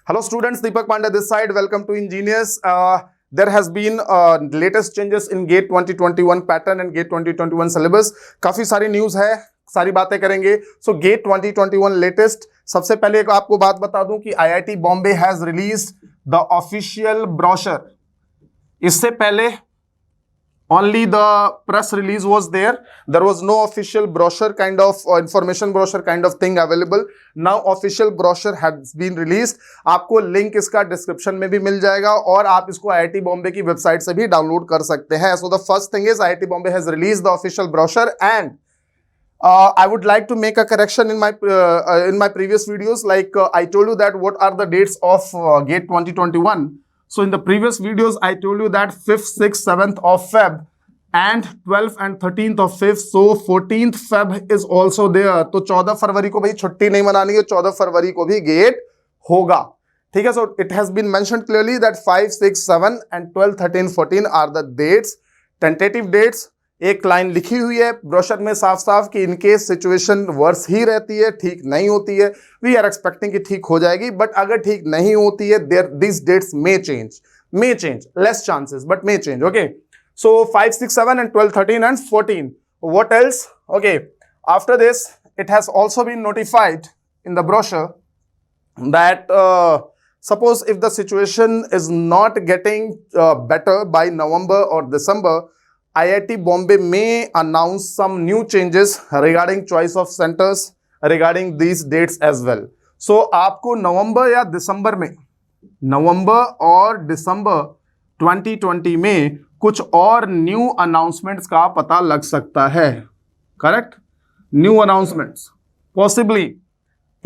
Hello students, Deepak Pandey this side. Welcome to Engineers. There has been latest changes in GATE 2021 pattern and GATE 2021 syllabus. काफी सारी news है, सारी बातें करेंगे. So GATE 2021 latest. सबसे पहले एक आपको बात बता दूं कि IIT Bombay has released the official brochure. इससे पहले only the press release was there. There was no official brochure kind of information brochure kind of thing available. Now official brochure has been released. आपको link इसका description में भी मिल जाएगा और आप इसको IIT बॉम्बे की वेबसाइट से भी डाउनलोड कर सकते हैं. So the first thing is IIT Bombay has released the official brochure and I would like to make a correction in my previous videos. Like I told you that what are the dates of GATE 2021. So in the previous videos, I told you that 5th, 6th, 7th of Feb and 12th and 13th of Feb. So 14th Feb is also there. तो 14 फरवरी को भाई छुट्टी नहीं मनानी है, 14 फरवरी को भी gate होगा. ठीक है. So it has been mentioned clearly that 5, 6, 7 and 12, 13, 14 are the dates, tentative dates. एक लाइन लिखी हुई है ब्रोशर में साफ साफ कि इनकेस सिचुएशन वर्स ही रहती है, ठीक नहीं होती है, वी आर एक्सपेक्टिंग कि ठीक हो जाएगी. बट अगर ठीक नहीं होती है, there this dates may change, less chances but may change. Okay. So 5, 6, 7 and 12, 13 and 14. What else? Okay. After this, it has also been notified in the brochure that suppose if the situation is not getting better by November or December, IIT Bombay may announce some new changes regarding choice of centers regarding these dates as well. So आपको नवंबर या दिसंबर में, नवंबर और दिसंबर 2020 में कुछ और new announcements का पता लग सकता है. Correct? New announcements possibly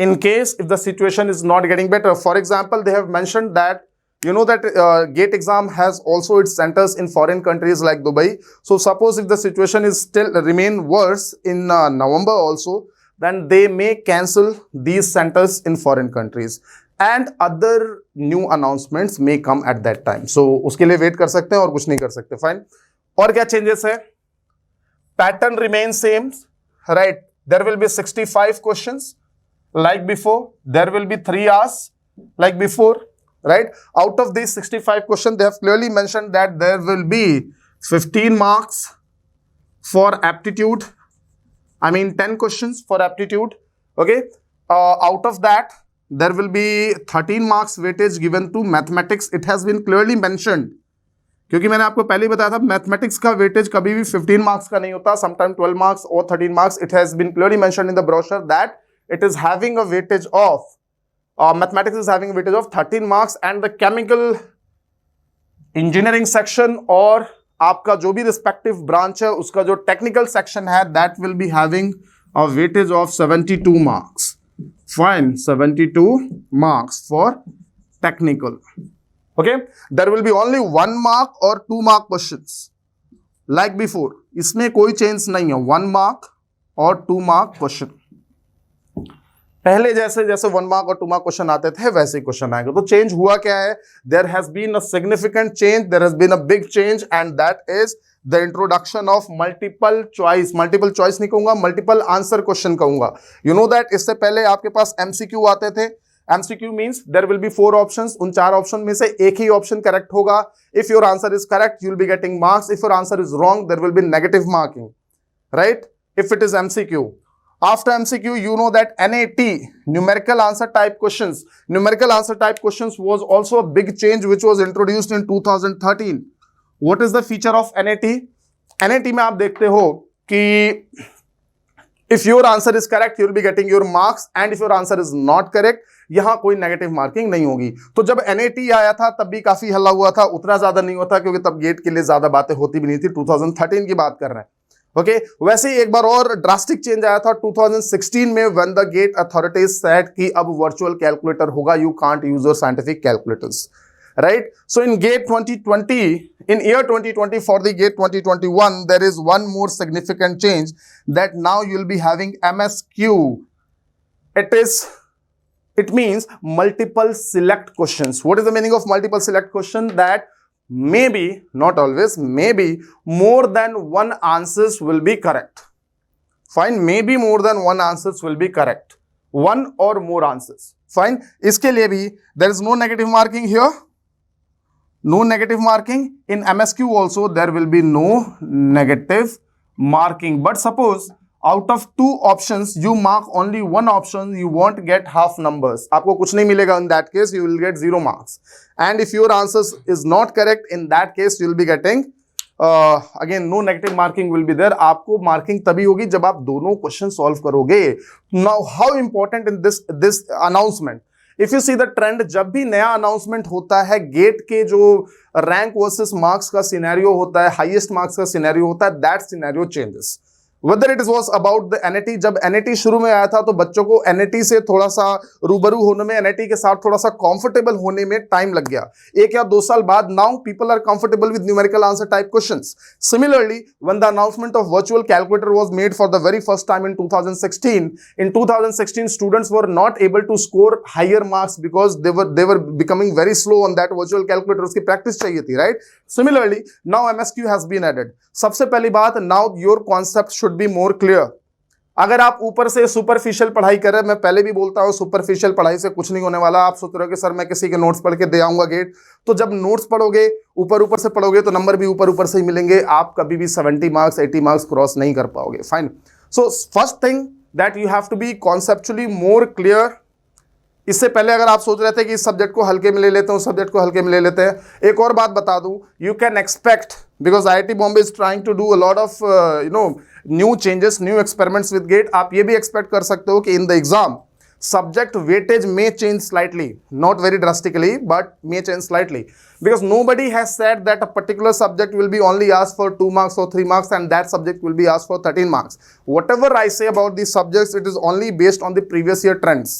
in case if the situation is not getting better. For example, they have mentioned that you know that GATE exam has also its centers in foreign countries like Dubai. So suppose if the situation is still remain worse in November also, then they may cancel these centers in foreign countries and other new announcements may come at that time. So उसके लिए wait कर सकते हैं और कुछ नहीं कर सकते. Fine. और क्या changes है? Pattern remains same, right? There will be 65 questions like before. There will be 3 hours like before. Right? Out of these 65 questions, they have clearly mentioned that there will be 15 marks for aptitude. I mean 10 questions for aptitude. Okay. Out of that, there will be 13 marks weightage given to mathematics. It has been clearly mentioned. क्योंकि मैंने आपको पहले ही बताया था mathematics का weightage कभी भी 15 marks का नहीं होता, समटाइम 12 मार्क्स और 13 marks. It has been clearly mentioned in the brochure that it is having a weightage of mathematics is having a weightage of 13 marks and the chemical engineering section और आपका जो भी respective branch है उसका जो technical section है that will be having a weightage of 72 marks. Fine, 72 marks for technical. Okay, there will be only 1 mark or 2 mark questions like before. इसमें कोई change नहीं है, 1 mark और 2 mark question. पहले जैसे 1 मार्क और 2 मार्क क्वेश्चन आते थे वैसे ही क्वेश्चन आएंगे. तो चेंज हुआ क्या है? There has been a significant change, there has been a big change and that is the introduction of multiple choice नहीं कहूंगा, मल्टीपल आंसर क्वेश्चन कहूंगा. यू नो दैट इससे पहले आपके पास एमसीक्यू आते थे. MCQ means there will be 4 options. उन 4 ऑप्शन में से एक ही ऑप्शन करेक्ट होगा. If your answer is correct you will be getting marks. If your answer is wrong there will be negative marking. Right? If it is MCQ. After MCQ, you know that NAT, numerical answer type questions was also a big change which was introduced in 2013. What is the feature of NAT? NAT में आप देखते हो कि if your answer is correct, you will be getting your marks and if your answer is not correct, यहाँ कोई negative marking नहीं होगी. तो जब NAT आया था तब भी काफी हल्ला हुआ था, उतना ज्यादा नहीं होता क्योंकि तब गेट के लिए ज्यादा बातें होती भी नहीं थी. 2013 की बात कर रहे हैं. ओके. वैसे ही एक बार और ड्रास्टिक चेंज आया था 2016 में when the GATE authorities said कि अब वर्चुअल कैलकुलेटर होगा, you can't use your scientific calculators. Right? So in GATE 2020, in year 2020 for the gate 2021 there is one more significant change that now you will be having MSQ. It means multiple select questions. What is the meaning of multiple select question? That maybe, not always, maybe more than one answers will be correct. Fine, maybe more than one answers will be correct. One or more answers. Fine. इसके लिए भी there is no negative marking here, no negative marking. In MSQ also there will be no negative marking. But suppose out of 2 options you mark only 1 option, you won't get half numbers. आपको कुछ नहीं मिलेगा. In that case you will get 0 marks. And if your answer is not correct, in that case you will be getting again no negative marking will be there. आपको marking तभी होगी जब आप दोनों क्वेश्चन सॉल्व करोगे. Now how important in this announcement? If you see the trend, जब भी नया अनाउंसमेंट होता है, गेट के जो रैंक वर्सेस मार्क्स का सिनेरियो होता है, हाईएस्ट मार्क्स का सिनेरियो होता है, that scenario changes. Whether it was about the NAT, जब NAT शुरू में आया था तो बच्चों को NAT से थोड़ा सा रूबरू होने में, NAT के साथ थोड़ा सा कंफर्टेबल होने में टाइम लग गया. 1 या 2 साल बाद now people are comfortable with numerical answer type questions. Similarly, when the announcement of virtual calculator was made for the very first time in 2016, students were not able to score higher marks because they were becoming very slow on that virtual calculator. उसकी practice चाहिए थी, right? Similarly, now MSQ has been added. सबसे पहली बात, now your concept should be more clear. अगर आप ऊपर से सुपरफिशियल पढ़ाई कर रहे हैं, मैं पहले भी बोलता हूं सुपरफिशियल पढ़ाई से कुछ नहीं होने वाला. आप सोच रहे हो कि सर मैं किसी के नोट्स पढ़ के दे आऊंगा गेट, तो जब नोट्स पढ़ोगे ऊपर से पढ़ोगे तो नंबर भी ऊपर से ही मिलेंगे. आप कभी भी 70 मार्क्स 80 मार्क्स क्रॉस नहीं कर पाओगे. Fine. So first thing that you have to be conceptually more clear. इससे पहले अगर आप सोच रहे थे कि इस सब्जेक्ट को हल्के में ले लेते हैं, उस सब्जेक्ट को हल्के में ले लेते हैं, एक और बात बता दूं, you can expect, because IIT Bombay is trying to do a lot of new changes, new experiments with GATE. आप ये भी एक्सपेक्ट कर सकते हो कि in the exam subject weightage may change slightly, not very drastically, but may change slightly, because nobody has said that a particular subject will be only asked for 2 marks or 3 marks and that subject will be asked for 13 marks. Whatever I say about these subjects, it is only based on the previous year trends.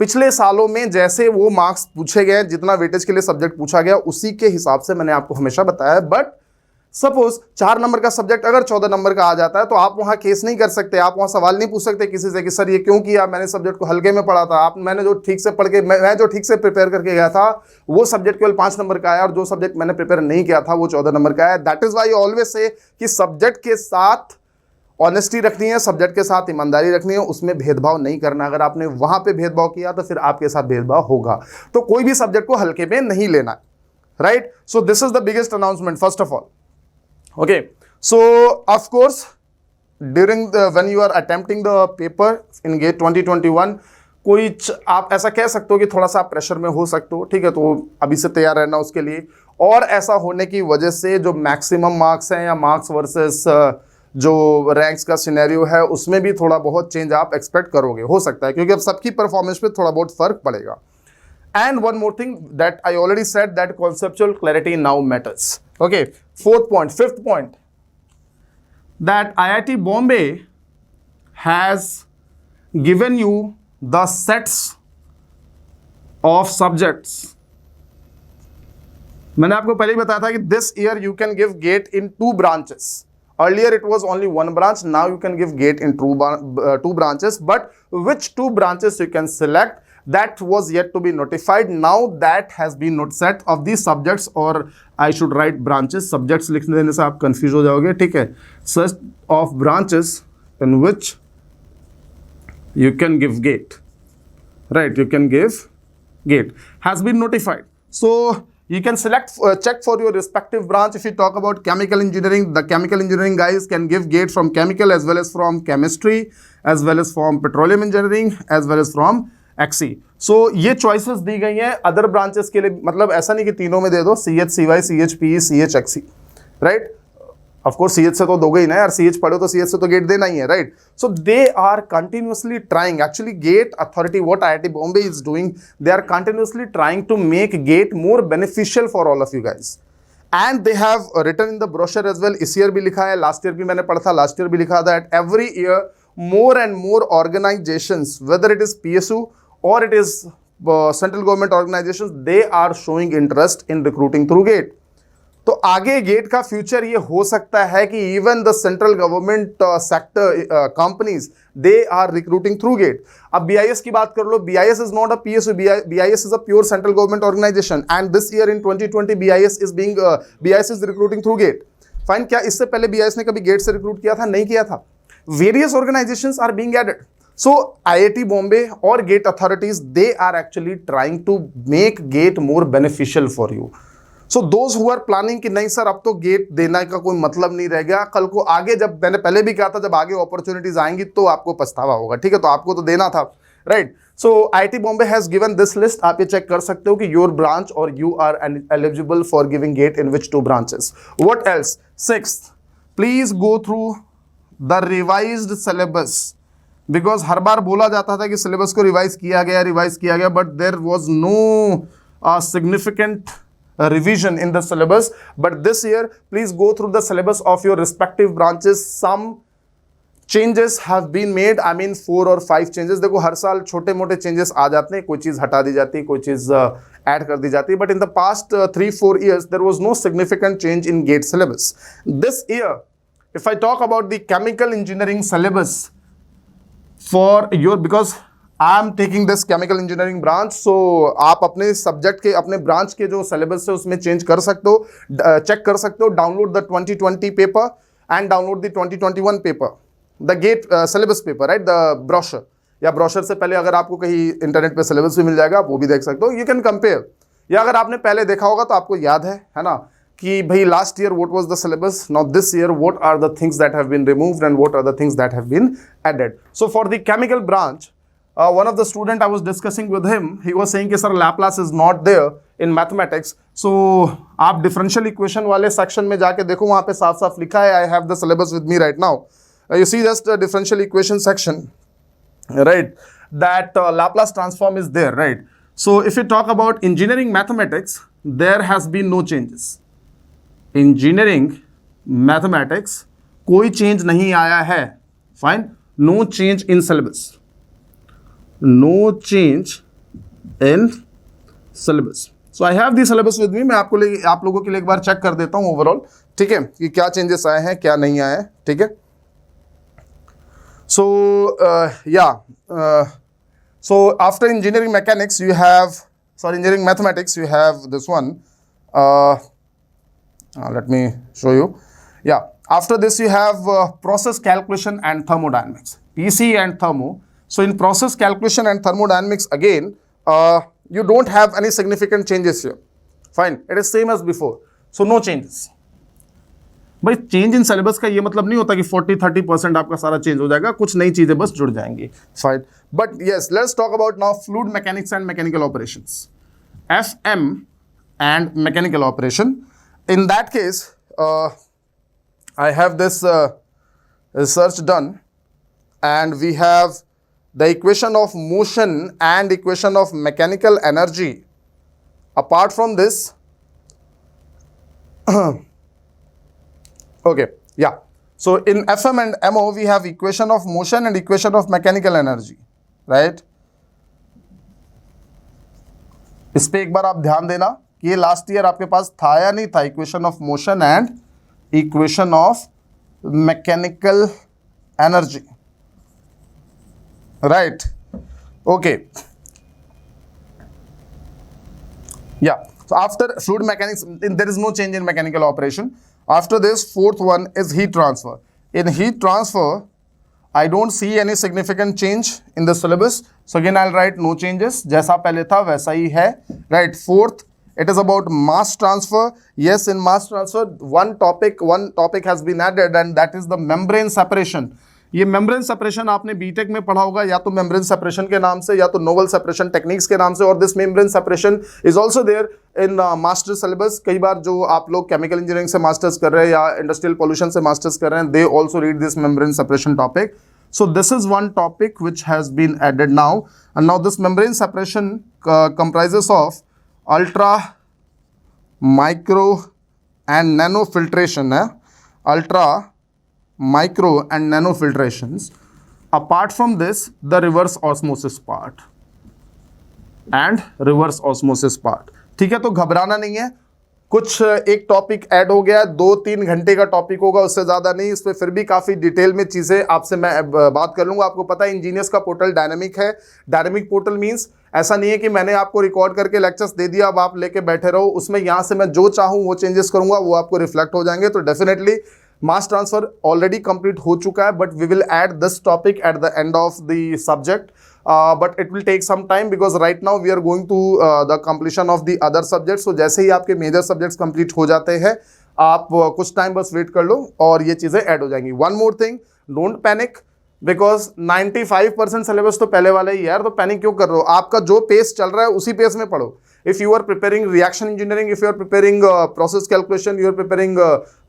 पिछले सालों में जैसे वो marks पूछे गए, जितना weightage के लिए सब्जेक्ट पूछा गया, उसी के हिसाब से मैंने आपको हमेशा बताया. बट सपोज 4 नंबर का सब्जेक्ट अगर 14 नंबर का आ जाता है तो आप वहां केस नहीं कर सकते, आप वहां सवाल नहीं पूछ सकते किसी से कि सर ये क्यों किया, मैंने सब्जेक्ट को हल्के में पढ़ा था. मैंने जो ठीक से पढ़ के, मैं जो ठीक से प्रिपेयर करके गया था वो सब्जेक्ट केवल 5 नंबर का आया, और जो सब्जेक्ट मैंने प्रिपेयर नहीं किया था वो 14 नंबर का आया. That is why always say कि सब्जेक्ट के साथ ऑनेस्टी रखनी है, सब्जेक्ट के साथ ईमानदारी रखनी है, उसमें भेदभाव नहीं करना. अगर आपने वहां पे भेदभाव किया तो फिर आपके साथ भेदभाव होगा. तो कोई भी सब्जेक्ट को हल्के में नहीं लेना, right? So this is the biggest announcement first of all. Okay, so of course during when you are attempting the paper in GATE 2021, कोई आप ऐसा कह सकते हो कि थोड़ा सा आप प्रेशर में हो सकते हो, ठीक है, तो अभी से तैयार रहना उसके लिए. और ऐसा होने की वजह से जो मैक्सिमम मार्क्स हैं या मार्क्स वर्सेस जो रैंक्स का सिनेरियो है उसमें भी थोड़ा बहुत चेंज आप एक्सपेक्ट करोगे, हो सकता है, क्योंकि अब सबकी परफॉर्मेंस पे थोड़ा बहुत फर्क पड़ेगा. And one more thing that I already said, that conceptual clarity now matters. Okay, fifth point, that IIT Bombay has given you the sets of subjects. मैंने आपको पहले ही बताया था कि this year you can give GATE in 2 branches. Earlier it was only 1 branch, now you can give GATE in 2 branches, but which 2 branches you can select, that was yet to be notified. Now that has been set of these subjects, or I should write branches. Subjects लिखने देने से आप confuse हो जाओगे, ठीक है. Set of branches in which you can give GATE, right? You can give GATE has been notified. So you can select, check for your respective branch. If you talk about chemical engineering, the chemical engineering guys can give GATE from chemical as well as from chemistry, as well as from petroleum engineering, as well as from XE. So ये choices दी गई हैं other branches के लिए. मतलब ऐसा नहीं कि तीनों में दे दो, CH CY CH PE CH XE, right? Of course CH से तो दोगे ही ना यार, CH पढ़ो तो CH से तो गेट देना ही है, right? So they are continuously trying, actually GATE authority, what IIT Bombay is doing, they are continuously trying to make GATE more beneficial for all of you guys. And they have written in the brochure as well. इस year भी लिखा है, last year भी मैंने पढ़ा था, last year भी लिखा था, that every year more and more organizations, whether it is PSU or it is central government organizations, they are showing interest in recruiting through GATE. तो आगे गेट का फ्यूचर ये हो सकता है कि even the central government sector companies, they are recruiting through GATE. अब BIS की बात कर लो, BIS is not a PSU, BIS is a pure central government organisation, and this year in 2020 BIS is recruiting through GATE. Fine. क्या इससे पहले BIS ने कभी गेट से रिक्रूट किया था? नहीं किया था. Various organizations are being added. So IIT Bombay or GATE authorities, they are actually trying to make GATE more beneficial for you. So those who are planning कि नहीं सर अब तो गेट देने का कोई मतलब नहीं रह गया, कल को आगे, जब मैंने पहले भी कहा था जब आगे अपॉर्चुनिटीज आएंगी तो आपको पछतावा होगा, ठीक है, तो आपको तो देना था, right. So IIT Bombay has given this list. आप ये चेक कर सकते हो कि योर ब्रांच और you are eligible for giving GATE in which 2 branches. What else? 6th, please go through the revised syllabus. Because हर बार बोला जाता था कि सिलेबस को रिवाइज किया गया, but there was no significant revision in the syllabus. But this year, please go through the syllabus of your respective branches. Some changes have been made. I mean 4 or 5 changes. देखो हर साल छोटे मोटे changes आ जाते हैं, कोई चीज़ हटा दी जाती है, कोई चीज़ add कर दी जाती है. But in the past 3-4 years, there was no significant change in GATE syllabus. This year, if I talk about the chemical engineering syllabus for your, because I am taking this chemical engineering branch, so आप अपने subject के, अपने branch के जो syllabus है उसमें change कर सकते हो, चेक कर सकते हो. Download the 2020 paper and download the 2021 paper, the GATE syllabus paper, right, the brochure, या ब्रोशर से पहले अगर आपको कहीं इंटरनेट पे सिलेबस भी मिल जाएगा, आप वो भी देख सकते हो. You can compare. या अगर आपने पहले देखा होगा तो आपको याद है ना, कि भाई last year what was the syllabus, now this year what are the things that have been removed and what are the things that have been added. So for the chemical branch, one of the student I was discussing with him, he was saying कि sir Laplace is not there in mathematics. So आप differential equation वाले section में जाके देखो, वहाँ पे साफ साफ लिखा है. I have the syllabus with me right now. You see just the differential equation section, right? That Laplace transform is there, right? So if you talk about engineering mathematics, there has been no changes. Engineering mathematics कोई change नहीं आया है. Fine, no change in syllabus. No change in syllabus. So I have the syllabus with me. मैं आप लोगों के लिए एक बार चेक कर देता हूँ ओवरऑल, ठीक है, कि क्या चेंजेस आए हैं, क्या नहीं आए हैं, ठीक है. So so after engineering mechanics you have, sorry, engineering mathematics you have this one. Let me show you. Yeah, after this you have process calculation and thermodynamics, PC and thermo. So in process calculation and thermodynamics again, you don't have any significant changes here. Fine, it is same as before. So no changes. भाई change in syllabus का ये मतलब नहीं होता कि 40-30% आपका सारा change हो जाएगा, कुछ नई चीजें बस जुड़ जाएंगी. Fine, but yes, let's talk about now fluid mechanics and mechanical operations, FM and mechanical operation. In that case I have this research done, and we have the equation of motion and equation of mechanical energy. Apart from this, okay, yeah. So in FM and MO, we have equation of motion and equation of mechanical energy, right? इस पे एक बार आप ध्यान देना कि ये last year आपके पास था या नहीं था, equation of motion and equation of mechanical energy, right? Okay, yeah. So after fluid mechanics, there is no change in mechanical operation. After this, 4th one is heat transfer. In heat transfer, I don't see any significant change in the syllabus. So again, I'll write no changes. जैसा पहले था वैसा ही है, right? 4th, it is about mass transfer. Yes, in mass transfer, one topic has been added, and that is the membrane separation. ये membrane separation आपने BTech में पढ़ा होगा, या तो मेम्ब्रेन सेपरेशन के नाम से या तो नोवल सेपरेशन टेक्निक्स के नाम से, और this membrane separation is also there in master syllabus. कई बार जो आप लोग केमिकल इंजीनियरिंग से मास्टर्स कर रहे हैं या इंडस्ट्रियल पॉल्यूशन से मास्टर्स कर रहे हैं, they also read this membrane separation topic. So this is one topic which has been added now, and now this membrane separation comprises of ultra, micro and nano filtration. Ultra, micro and nano filtrations. Apart from this, the reverse osmosis part and reverse osmosis part. ठीक है, तो घबराना नहीं है. कुछ एक topic add हो गया, 2-3 घंटे का टॉपिक होगा, उससे ज़्यादा नहीं. इस पर फिर भी काफ़ी डिटेल में चीज़ें आपसे मैं बात कर लूँगा. आपको पता है इंजीनियर्स का पोर्टल डायनेमिक है. डायनेमिक पोर्टल मीन्स ऐसा नहीं है कि मैंने आपको रिकॉर्ड करके लेक्चर्स दे दिया, अब आप लेके बैठे रहो. उसमें यहाँ से मैं जो चाहूँ वो चेंजेस करूँगा, वो आपको रिफ्लेक्ट हो जाएंगे. तो definitely mass transfer already complete हो चुका है, but we will add this topic at the end of the subject, but it will take some time because right now we are going to the completion of the other subjects. तो जैसे ही आपके major subjects complete हो जाते हैं, आप कुछ time बस wait कर लो और ये चीज़ें ऐड हो जाएंगी। One more thing, don't panic because 95% syllabus तो पहले वाला ही है यार, तो पैनिक क्यों कर रहे हो? आपका जो पेस चल रहा है उसी पेस में पढ़ो। If you are preparing reaction engineering, if you are preparing process calculation, you are preparing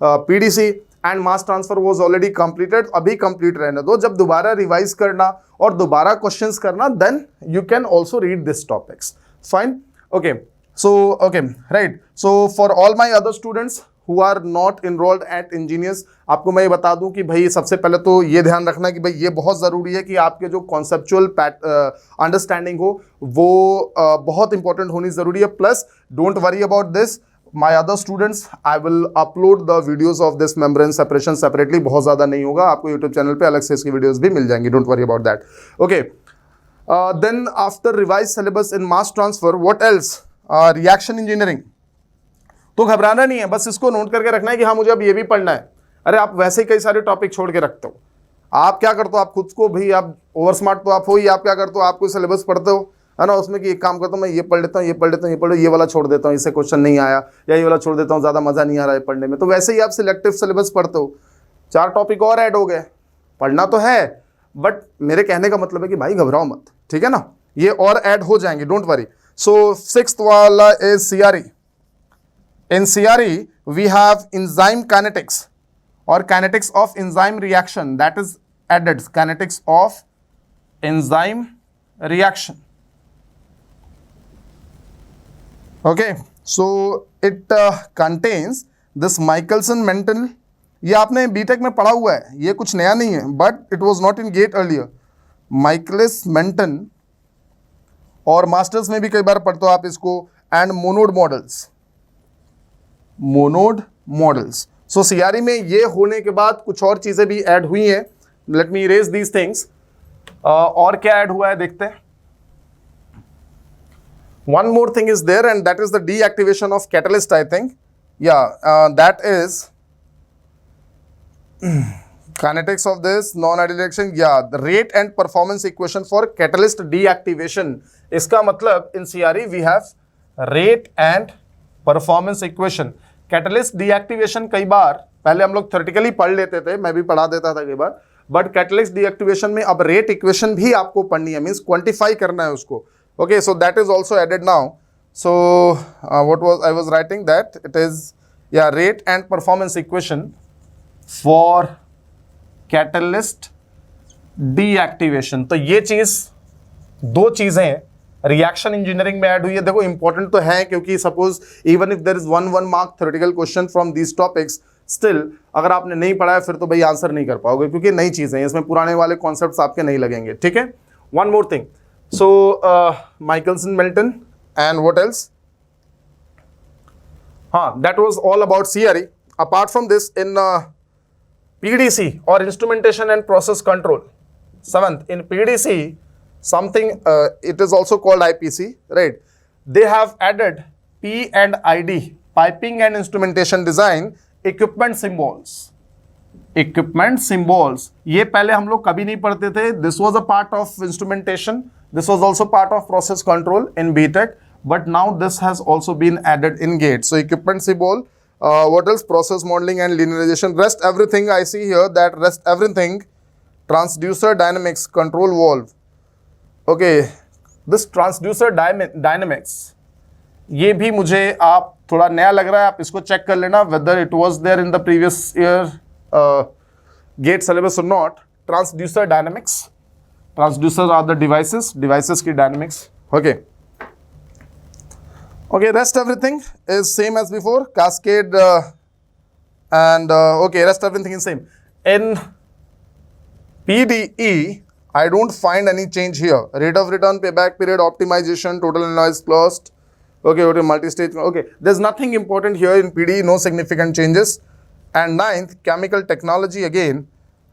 PDC and mass transfer was already completed, अभी कंप्लीट रहने दो। जब दोबारा रिवाइज करना और दोबारा क्वेश्चंस करना, then you can also read this topics. Fine, okay, so okay, right. So for all my other students who are not enrolled at engineers, आपको मैं ये बता दूं कि भाई सबसे पहले तो ये ध्यान रखना कि भाई ये बहुत ज़रूरी है कि आपके जो कॉन्सेप्चुअल अंडरस्टैंडिंग हो वो बहुत इंपॉर्टेंट होनी ज़रूरी है। Plus don't worry about this, my other students, I will upload the videos of this membrane separation separately, बहुत ज़्यादा नहीं होगा, आपको यूट्यूब चैनल पे अलग से इसकी वीडियोज़ भी मिल जाएंगी, don't worry about that. Okay, then after revise syllabus in mass transfer, what else? Reaction engineering. तो घबराना नहीं है, बस इसको नोट करके रखना है कि हाँ मुझे अब ये भी पढ़ना है। अरे आप वैसे ही कई सारे टॉपिक छोड़ के रखते हो। आप क्या करते हो, आप खुद को, भाई आप ओवर स्मार्ट तो आप हो ही, आप क्या करते हो, आप कोई सिलेबस पढ़ते हो, है ना, उसमें कि एक काम करता हूँ मैं ये पढ़ लेता हूँ, ये पढ़ लेता हूँ, ये पढ़, ये वाला छोड़ देता हूँ, इससे क्वेश्चन नहीं आया, या ये वाला छोड़ देता हूँ, ज़्यादा मज़ा नहीं आ रहा है पढ़ने में। तो वैसे ही आप सिलेक्टिव सिलेबस पढ़ते हो, 4 टॉपिक और ऐड हो गए। पढ़ना तो है, बट मेरे कहने का मतलब है कि भाई घबराओ मत, ठीक है ना, ये और ऐड हो जाएंगे, डोंट वरी। सो 6th वाला is CRE। In CRE, we have enzyme kinetics or kinetics of enzyme reaction, that is added, kinetics of enzyme reaction. Okay, so it contains this Michelson-Menten. ये आपने BTech में पढ़ा हुआ है, ये कुछ नया नहीं है, but it was not in GATE earlier. Michelson-Menten, और मास्टर्स में भी कई बार पढ़ते हो आप इसको, and monod models. Monod models. So CRE में ये होने के बाद कुछ और चीजें भी ऐड हुई हैं। Let me erase these things. और क्या ऐड हुआ है देखते हैं। One more thing is there and that is the deactivation of catalyst, I think, या that is kinetics of this non-ideal reaction, yeah, the rate and performance equation for catalyst deactivation. इसका मतलब in CRE we have rate and performance equation. Catalyst deactivation कई बार पहले हम लोग theoretically पढ़ लेते थे, मैं भी पढ़ा देता था कई बार, बट कैटलिस्ट डीएक्टिवेशन में अब रेट इक्वेशन भी आपको पढ़नी है, मींस क्वांटिफाई करना है उसको। Okay, so that is also added now. So what was I was writing that it is, या, rate and performance equation for catalyst deactivation. तो ये चीज, 2 चीजें रिएक्शन इंजीनियरिंग में ऐड हुई है। देखो इंपॉर्टेंट तो है, क्योंकि suppose even if there is 1 mark theoretical question from these topics, still अगर आपने नहीं पढ़ा है फिर तो भाई आंसर नहीं कर पाओगे, क्योंकि नई चीजें हैं इसमें, पुराने वाले कॉन्सेप्ट्स आपके नहीं लगेंगे, ठीक है। One more thing, so Michelson-Menten and what else, हाँ, that was all about CRE। Apart from this in PDC और instrumentation and process control, 7th in PDC, something it is also called IPC, right? They have added P and ID, piping and instrumentation design, equipment symbols. Equipment symbols, ये पहले हम लोग कभी नहीं पढ़ते थे। This was a part of instrumentation, this was also part of process control in BTech, but now this has also been added in GATE. So equipment symbol, what else? Process modeling and linearization. Rest everything I see here, that rest everything, transducer dynamics, control valve. Okay, this transducer dynamics, ये भी मुझे आप थोड़ा नया लग रहा है, आप इसको चेक कर लेना whether it was there in the previous year GATE syllabus और not. Transducer dynamics, transducer are the devices की dynamics. Okay, okay, rest everything is same as before, cascade and okay, rest everything is same. In PDE I don't find any change here. Rate of return, payback period, optimization, total analysis cost. Okay, multi-stage. Okay, there's nothing important here in PD, no significant changes. And 9th, chemical technology, again,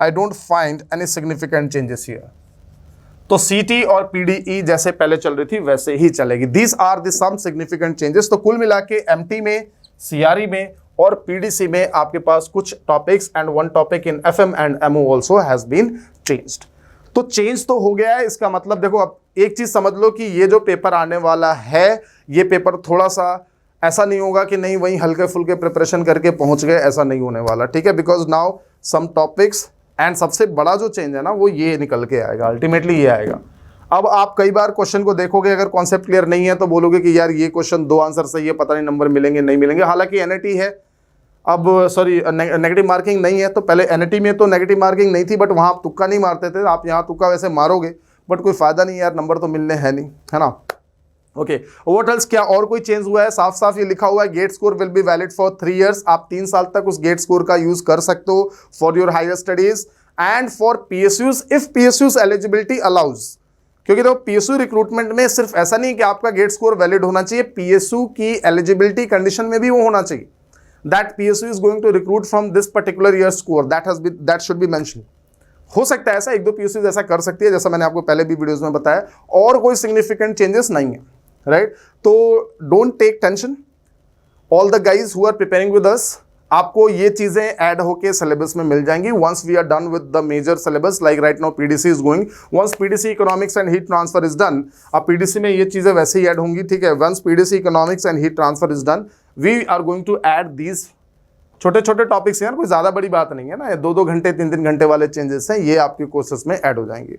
I don't find any significant changes here. तो CT और PDE जैसे पहले चल रही थी वैसे ही चलेगी. These are the some significant changes. तो कुल मिला के MT में, CRE में और पीडीसी में आपके पास कुछ topics and one topic in FM and MO also has been changed. तो चेंज तो हो गया है, इसका मतलब देखो अब एक चीज समझ लो कि ये जो पेपर आने वाला है ये पेपर थोड़ा सा ऐसा नहीं होगा कि नहीं वहीं हल्के फुल्के प्रिपरेशन करके पहुंच गए, ऐसा नहीं होने वाला, ठीक है। Because now some topics and सबसे बड़ा जो चेंज है ना वो ये निकल के आएगा, अल्टीमेटली ये आएगा। अब आप कई बार क्वेश्चन को देखोगे, अगर कॉन्सेप्ट क्लियर नहीं है तो बोलोगे कि यार ये क्वेश्चन 2 आंसर सही है, पता नहीं नंबर मिलेंगे नहीं मिलेंगे। हालांकि एनईटी है, अब सॉरी नेगेटिव मार्किंग नहीं है, तो पहले एनईटी में तो नेगेटिव मार्किंग नहीं थी, बट वहाँ आप तुक्का नहीं मारते थे। आप यहाँ तुक्का वैसे मारोगे बट कोई फायदा नहीं यार, नंबर तो मिलने है नहीं, है ना। ओके, व्हाट एल्स, क्या और कोई चेंज हुआ है? साफ साफ ये लिखा हुआ है GATE score will be valid for 3 years। आप 3 साल तक उस गेट स्कोर का यूज कर सकते हो for your higher studies and for PSUs if PSUs eligibility allows. क्योंकि देखो पीएसयू रिक्रूटमेंट में सिर्फ ऐसा नहीं कि आपका गेट स्कोर वैलिड होना चाहिए, पीएसयू की एलिजिबिलिटी कंडीशन में भी वो होना चाहिए that PSU is going to recruit from this particular year score, that should be mention. हो सकता है ऐसा, 1-2 पीएसयू ऐसा कर सकती है, जैसा मैंने आपको पहले भी वीडियोस में बताया, और कोई सिग्निफिकेंट चेंजेस नहीं है, राइट। तो don't take tension, all the guys who are preparing with us, आपको ये चीजें ऐड होके सिलेबस में मिल जाएंगी once we are done with the major syllabus. Like right now PDC is going, once PDC economics and heat transfer is done, अब PDC में ये चीजें वैसे ही ऐड होंगी, ठीक है। Once PDC economics and heat transfer is done, we are going to add these छोटे छोटे टॉपिक्स हैं, कोई ज्यादा बड़ी बात नहीं है ना, 2-2 घंटे 3-3 घंटे वाले चेंजेस हैं, ये आपके कोर्सेस में ऐड हो जाएंगे।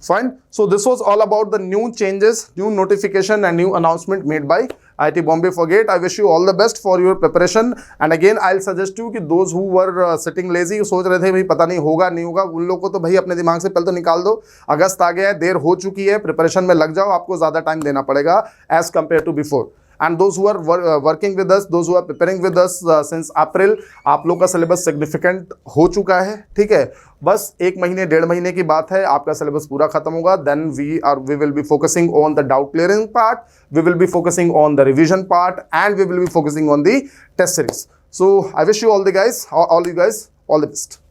Fine. So this was all about the new changes, new notification and new announcement made by IIT Bombay for GATE. I wish you all the best for your preparation. And again, I'll suggest you कि those who were sitting lazy, सोच रहे थे भाई पता नहीं होगा नहीं होगा, उन लोगों को तो भाई अपने दिमाग से पहले तो निकाल दो। अगस्त आ गया है, देर हो चुकी है, प्रिपरेशन में लग जाओ, आपको ज़्यादा टाइम देना पड़ेगा as compared to before. And those who are working with us, those who are preparing with us since April, आप लोग का सिलेबस सिग्निफिकेंट हो चुका है, ठीक है। बस 1 महीने 1.5 महीने की बात है, आपका सिलेबस पूरा खत्म होगा। Then we will be focusing on the doubt clearing part, we will be focusing on the revision part, and we will be focusing on the test series. So I wish you all you guys all the best.